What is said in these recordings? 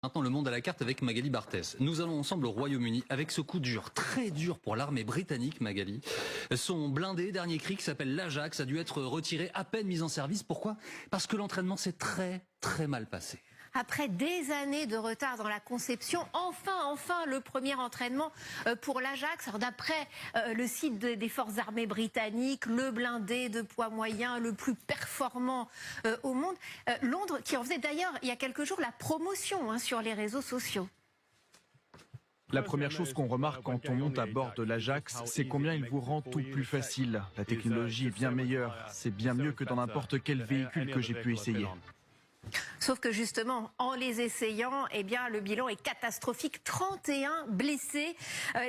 Maintenant, le monde à la carte avec Magali Barthès. Nous allons ensemble au Royaume-Uni avec ce coup dur, très dur pour l'armée britannique, Magali. Son blindé, dernier cri, qui s'appelle l'Ajax, a dû être retiré, à peine mis en service. Pourquoi? Parce que l'entraînement s'est très mal passé. Après des années de retard dans la conception, enfin le premier entraînement pour l'Ajax. D'après le site des forces armées britanniques, le blindé de poids moyen le plus performant au monde. Londres qui en faisait d'ailleurs il y a quelques jours la promotion sur les réseaux sociaux. La première chose qu'on remarque quand on monte à bord de l'Ajax, c'est combien il vous rend tout plus facile. La technologie est bien meilleure, c'est bien mieux que dans n'importe quel véhicule que j'ai pu essayer. Sauf que justement, en les essayant, eh bien, le bilan est catastrophique. 31 blessés.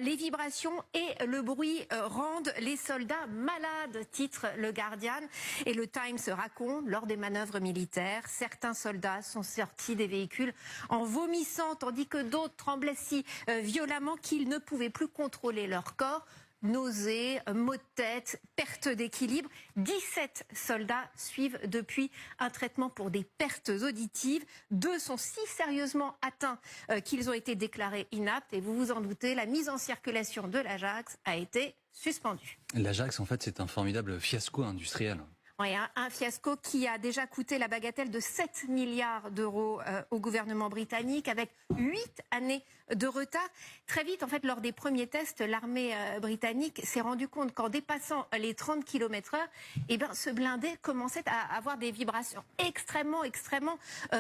Les vibrations et le bruit rendent les soldats malades, titre le Guardian. Et le Times raconte, lors des manœuvres militaires, certains soldats sont sortis des véhicules en vomissant, tandis que d'autres tremblaient si violemment qu'ils ne pouvaient plus contrôler leur corps. Nausées, maux de tête, perte d'équilibre. 17 soldats suivent depuis un traitement pour des pertes auditives. 2 sont si sérieusement atteints qu'ils ont été déclarés inaptes. Et vous vous en doutez, la mise en circulation de l'Ajax a été suspendue. L'Ajax, en fait, c'est un formidable fiasco industriel. Oui, un fiasco qui a déjà coûté la bagatelle de 7 milliards d'euros au gouvernement britannique, avec 8 années de retard. Très vite, en fait, lors des premiers tests, l'armée britannique s'est rendu compte qu'en dépassant les 30 km/h, eh bien, ce blindé commençait à avoir des vibrations extrêmement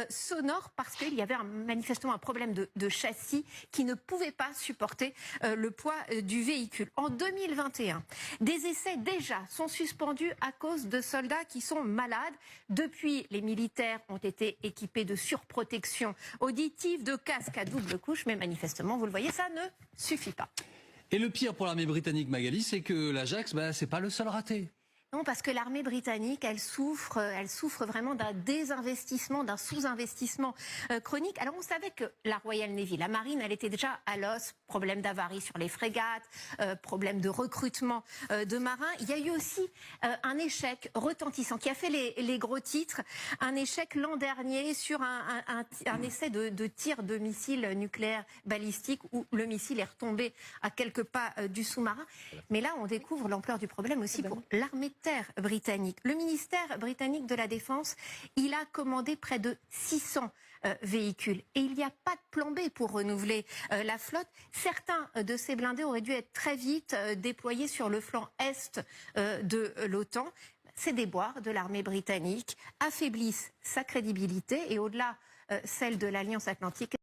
sonores, parce qu'il y avait manifestement un problème de châssis qui ne pouvait pas supporter le poids du véhicule. En 2021, des essais déjà sont suspendus à cause de soldats qui sont malades. Depuis, les militaires ont été équipés de surprotection auditive, de casques à double couche, mais manifestement, vous le voyez, ça ne suffit pas. Et le pire pour l'armée britannique, Magali, c'est que l'Ajax, c'est pas le seul raté. Non, parce que l'armée britannique, elle souffre vraiment d'un désinvestissement, d'un sous-investissement chronique. Alors on savait que la Royal Navy, la marine, elle était déjà à l'os, problème d'avarie sur les frégates, problème de recrutement de marins. Il y a eu aussi un échec retentissant qui a fait les gros titres, un échec l'an dernier sur un essai de tir de missiles nucléaires balistiques où le missile est retombé à quelques pas du sous-marin. Mais là, on découvre l'ampleur du problème aussi pour l'armée de terre britannique. Le ministère britannique de la Défense, il a commandé près de 600 véhicules. Et il n'y a pas de plan B pour renouveler la flotte. Certains de ces blindés auraient dû être très vite déployés sur le flanc est de l'OTAN. Ces déboires de l'armée britannique affaiblissent sa crédibilité et au-delà celle de l'Alliance Atlantique.